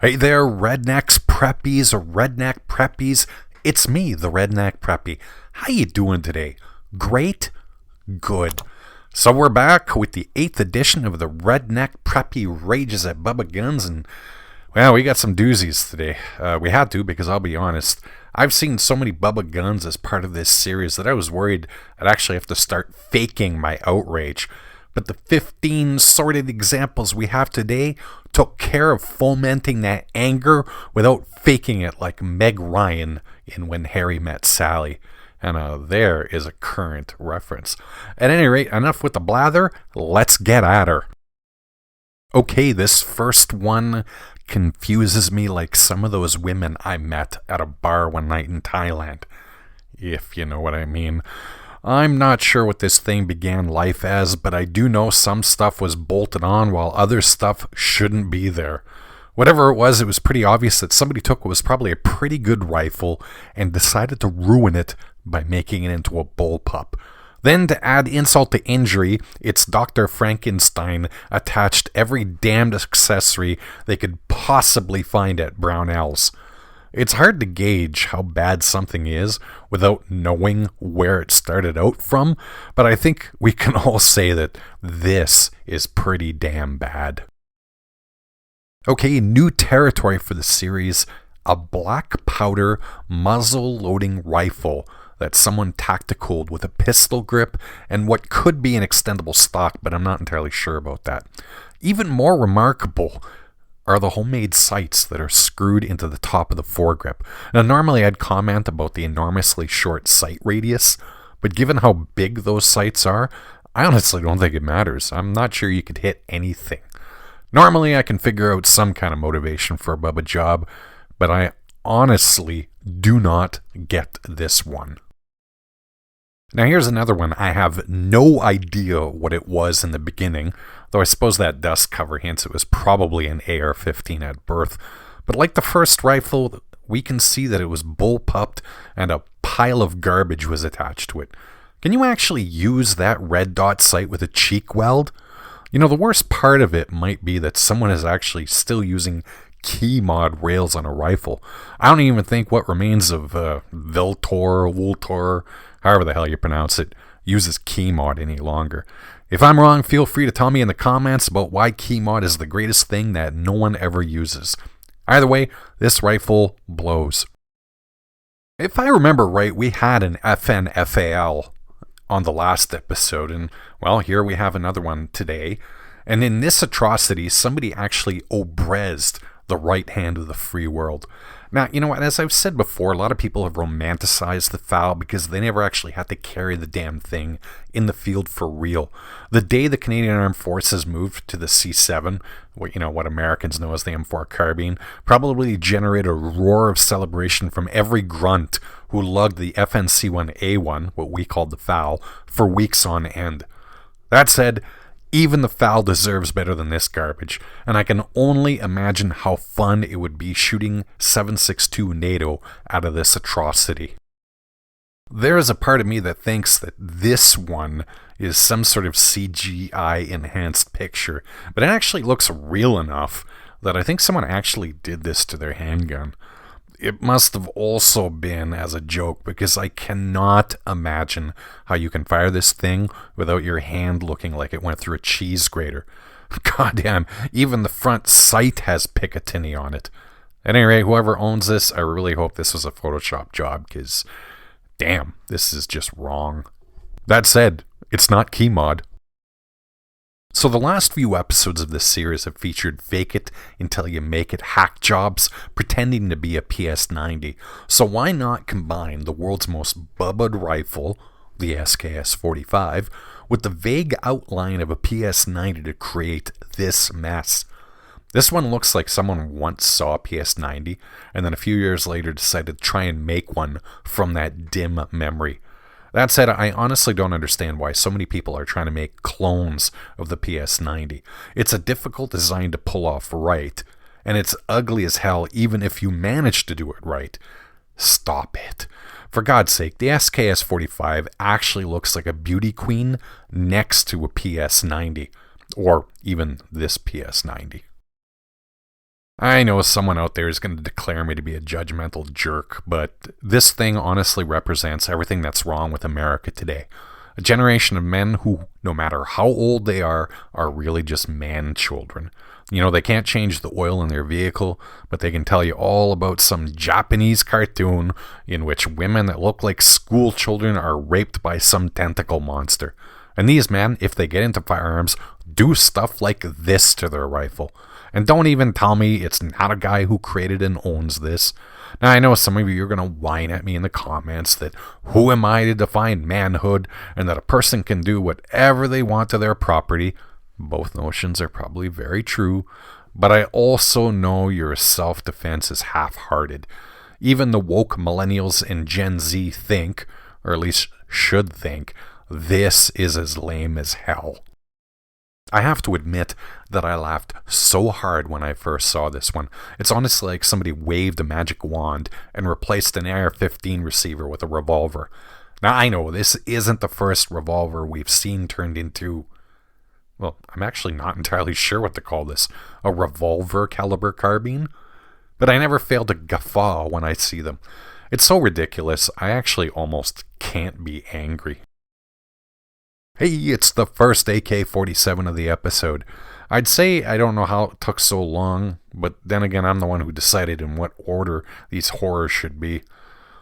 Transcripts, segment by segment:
Hey there, Rednecks Preppies or Redneck Preppies. It's me, the Redneck Preppy. How you doing today? Great? Good. So we're back with the 8th edition of the Redneck Preppy Rages at Bubba Guns, and well, we got some doozies today. We had to, because I'll be honest, I've seen so many Bubba Guns as part of this series that I was worried I'd actually have to start faking my outrage. But the 15 sorted examples we have today took care of fomenting that anger without faking it like Meg Ryan in When Harry Met Sally. And there is a current reference. At any rate, enough with the blather, let's get at her. Okay, this first one confuses me like some of those women I met at a bar one night in Thailand, if you know what I mean. I'm not sure what this thing began life as, but I do know some stuff was bolted on while other stuff shouldn't be there. Whatever it was pretty obvious that somebody took what was probably a pretty good rifle and decided to ruin it by making it into a bullpup. Then, to add insult to injury, it's Dr. Frankenstein attached every damned accessory they could possibly find at Brownells. It's hard to gauge how bad something is without knowing where it started out from, but I think we can all say that this is pretty damn bad. Okay, new territory for the series, a black powder muzzle-loading rifle that someone tacticaled with a pistol grip and what could be an extendable stock, but I'm not entirely sure about that. Even more remarkable are the homemade sights that are screwed into the top of the foregrip. Now, normally I'd comment about the enormously short sight radius, but given how big those sights are, I honestly don't think it matters. I'm not sure you could hit anything. Normally I can figure out some kind of motivation for a Bubba job, but I honestly do not get this one. Now here's another one. I have no idea what it was in the beginning, though I suppose that dust cover hints it was probably an AR-15 at birth. But like the first rifle, we can see that it was bullpupped and a pile of garbage was attached to it. Can you actually use that red dot sight with a cheek weld? You know, the worst part of it might be that someone is actually still using key mod rails on a rifle. I don't even think what remains of Vultor, however the hell you pronounce it, uses key mod any longer. If I'm wrong, feel free to tell me in the comments about why key mod is the greatest thing that no one ever uses. Either way, this rifle blows. If I remember right, we had an FNFAL on the last episode, and well, here we have another one today. And in this atrocity, somebody actually obrezed the right hand of the free world. Now, you know what, as I've said before, a lot of people have romanticized the FAL because they never actually had to carry the damn thing in the field for real. The day the Canadian Armed Forces moved to the C7, what Americans know as the M4 carbine, probably generated a roar of celebration from every grunt who lugged the FNC1A1, what we called the FAL, for weeks on end. That said, even the FAL deserves better than this garbage, and I can only imagine how fun it would be shooting 7.62 NATO out of this atrocity. There is a part of me that thinks that this one is some sort of CGI enhanced picture, but it actually looks real enough that I think someone actually did this to their handgun. It must have also been as a joke, because I cannot imagine how you can fire this thing without your hand looking like it went through a cheese grater. Goddamn, even the front sight has Picatinny on it. At any rate, whoever owns this, I really hope this was a Photoshop job, because damn, this is just wrong. That said, it's not key mod. So the last few episodes of this series have featured fake it until you make it hack jobs pretending to be a PS90. So why not combine the world's most bubba'd rifle, the SKS-45, with the vague outline of a PS90 to create this mess? This one looks like someone once saw a PS90 and then a few years later decided to try and make one from that dim memory. That said, I honestly don't understand why so many people are trying to make clones of the PS90. It's a difficult design to pull off right, and it's ugly as hell even if you manage to do it right. Stop it. For God's sake, the SKS-45 actually looks like a beauty queen next to a PS90, or even this PS90. I know someone out there is going to declare me to be a judgmental jerk, but this thing honestly represents everything that's wrong with America today. A generation of men who, no matter how old they are really just man-children. You know, they can't change the oil in their vehicle, but they can tell you all about some Japanese cartoon in which women that look like school children are raped by some tentacle monster. And these men, if they get into firearms, do stuff like this to their rifle. And don't even tell me it's not a guy who created and owns this. Now, I know some of you are going to whine at me in the comments that who am I to define manhood and that a person can do whatever they want to their property. Both notions are probably very true, but I also know your self-defense is half-hearted. Even the woke millennials and Gen Z think, or at least should think, this is as lame as hell. I have to admit that I laughed so hard when I first saw this one. It's honestly like somebody waved a magic wand and replaced an AR-15 receiver with a revolver. Now, I know this isn't the first revolver we've seen turned into, well, I'm actually not entirely sure what to call this, a Revolver-caliber carbine? But I never fail to guffaw when I see them. It's so ridiculous, I actually almost can't be angry. Hey, it's the first AK-47 of the episode. I'd say I don't know how it took so long, but then again, I'm the one who decided in what order these horrors should be.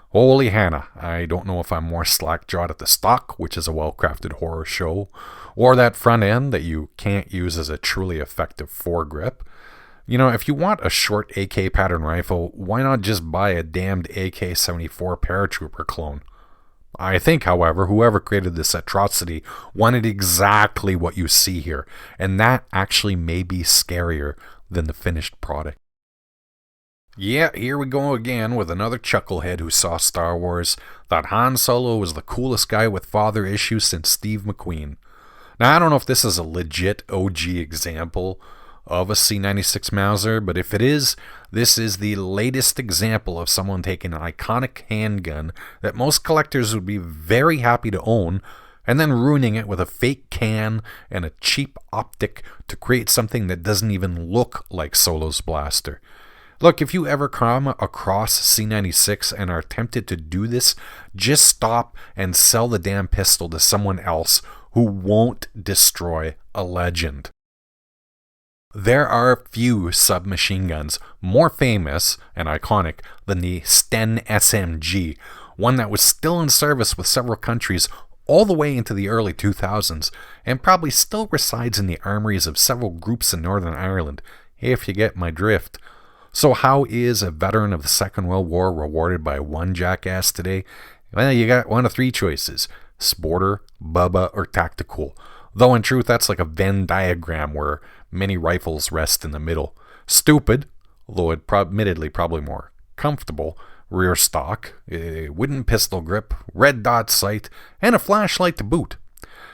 Holy Hannah, I don't know if I'm more slack-jawed at the stock, which is a well-crafted horror show, or that front end that you can't use as a truly effective foregrip. You know, if you want a short AK pattern rifle, why not just buy a damned AK-74 paratrooper clone? I think, however, whoever created this atrocity wanted exactly what you see here, and that actually may be scarier than the finished product. Yeah, here we go again with another chucklehead who saw Star Wars, thought Han Solo was the coolest guy with father issues since Steve McQueen. Now, I don't know if this is a legit OG example of a C96 Mauser, but if it is, this is the latest example of someone taking an iconic handgun that most collectors would be very happy to own and then ruining it with a fake can and a cheap optic to create something that doesn't even look like Solo's blaster. Look, if you ever come across C96 and are tempted to do this, just stop and sell the damn pistol to someone else who won't destroy a legend. There are few submachine guns more famous and iconic than the Sten SMG, one that was still in service with several countries all the way into the early 2000s, and probably still resides in the armories of several groups in Northern Ireland, if you get my drift. So how is a veteran of the Second World War rewarded by one jackass today? Well, you got one of three choices: sporter, bubba, or tactical. Though in truth, that's like a Venn diagram where many rifles rest in the middle. Stupid, though admittedly probably more comfortable, rear stock, a wooden pistol grip, red dot sight, and a flashlight to boot.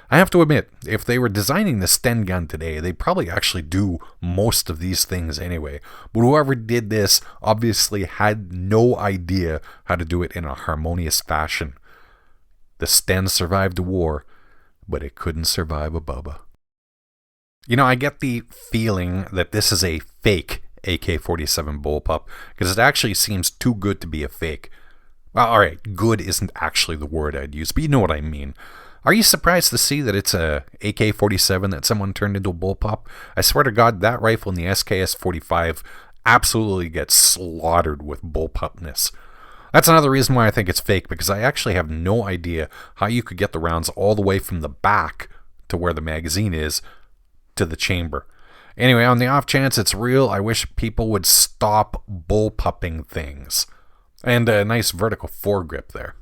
I have to admit, if they were designing the Sten gun today, they'd probably actually do most of these things anyway. But whoever did this obviously had no idea how to do it in a harmonious fashion. The Sten survived the war, but it couldn't survive a bubba. You know, I get the feeling that this is a fake AK-47 Bullpup, because it actually seems too good to be a fake. Well, alright, good isn't actually the word I'd use, but you know what I mean. Are you surprised to see that it's a AK-47 that someone turned into a Bullpup? I swear to God, that rifle in the SKS-45 absolutely gets slaughtered with bullpupness. That's another reason why I think it's fake, because I actually have no idea how you could get the rounds all the way from the back to where the magazine is to the chamber. Anyway, on the off chance it's real, I wish people would stop bullpupping things. And a nice vertical foregrip there.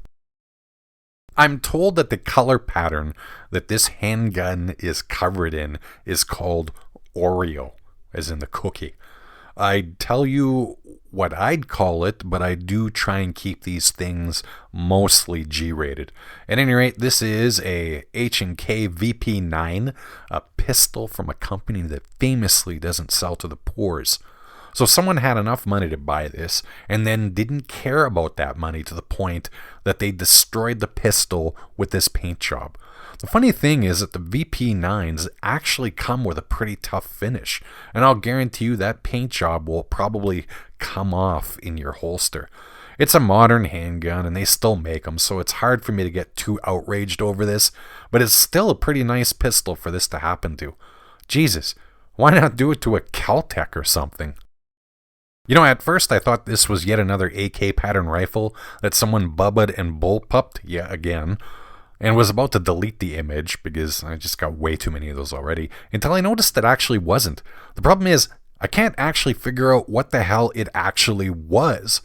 I'm told that the color pattern that this handgun is covered in is called Oreo, as in the cookie. I'd tell you what I'd call it, but I do try and keep these things mostly G-rated. At any rate, this is a H&K VP9, a pistol from a company that famously doesn't sell to the poors. So someone had enough money to buy this and then didn't care about that money to the point that they destroyed the pistol with this paint job. The funny thing is that the VP9s actually come with a pretty tough finish, and I'll guarantee you that paint job will probably come off in your holster. It's a modern handgun, and they still make them, so it's hard for me to get too outraged over this, but it's still a pretty nice pistol for this to happen to. Jesus, why not do it to a Caltech or something? You know, at first I thought this was yet another AK pattern rifle that someone bubba'd and bullpupped yet again, and was about to delete the image because I just got way too many of those already, until I noticed it actually wasn't. The problem is, I can't actually figure out what the hell it actually was.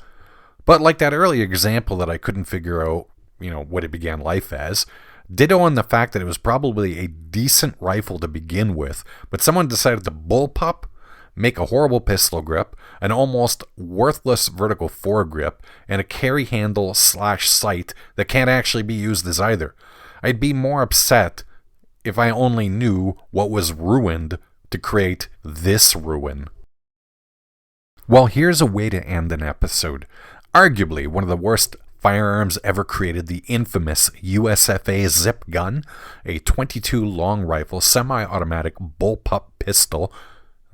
But like that earlier example that I couldn't figure out, what it began life as, ditto on the fact that it was probably a decent rifle to begin with, but someone decided to bullpup, make a horrible pistol grip, an almost worthless vertical foregrip, and a carry handle / sight that can't actually be used as either. I'd be more upset if I only knew what was ruined to create this ruin. Well, here's a way to end an episode. Arguably one of the worst firearms ever created, the infamous USFA Zip gun, a .22 long rifle semi-automatic bullpup pistol,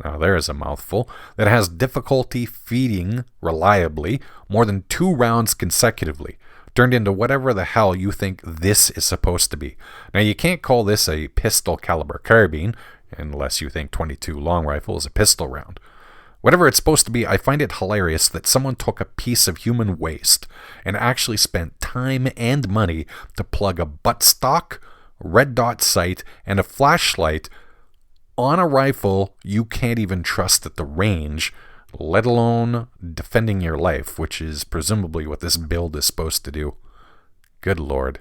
now there's a mouthful, that has difficulty feeding reliably more than 2 rounds consecutively, turned into whatever the hell you think this is supposed to be. Now you can't call this a pistol caliber carbine, unless you think .22 long rifle is a pistol round. Whatever it's supposed to be, I find it hilarious that someone took a piece of human waste and actually spent time and money to plug a buttstock, red dot sight, and a flashlight on a rifle you can't even trust at the range, let alone defending your life, which is presumably what this build is supposed to do. Good Lord.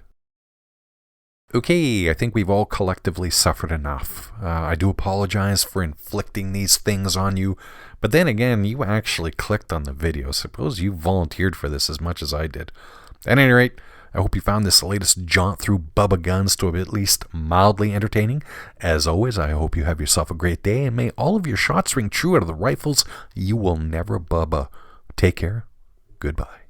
Okay, I think we've all collectively suffered enough. I do apologize for inflicting these things on you, but then again, you actually clicked on the video. Suppose you volunteered for this as much as I did. At any rate, I hope you found this latest jaunt through Bubba guns to be at least mildly entertaining. As always, I hope you have yourself a great day, and may all of your shots ring true out of the rifles you will never bubba. Take care. Goodbye.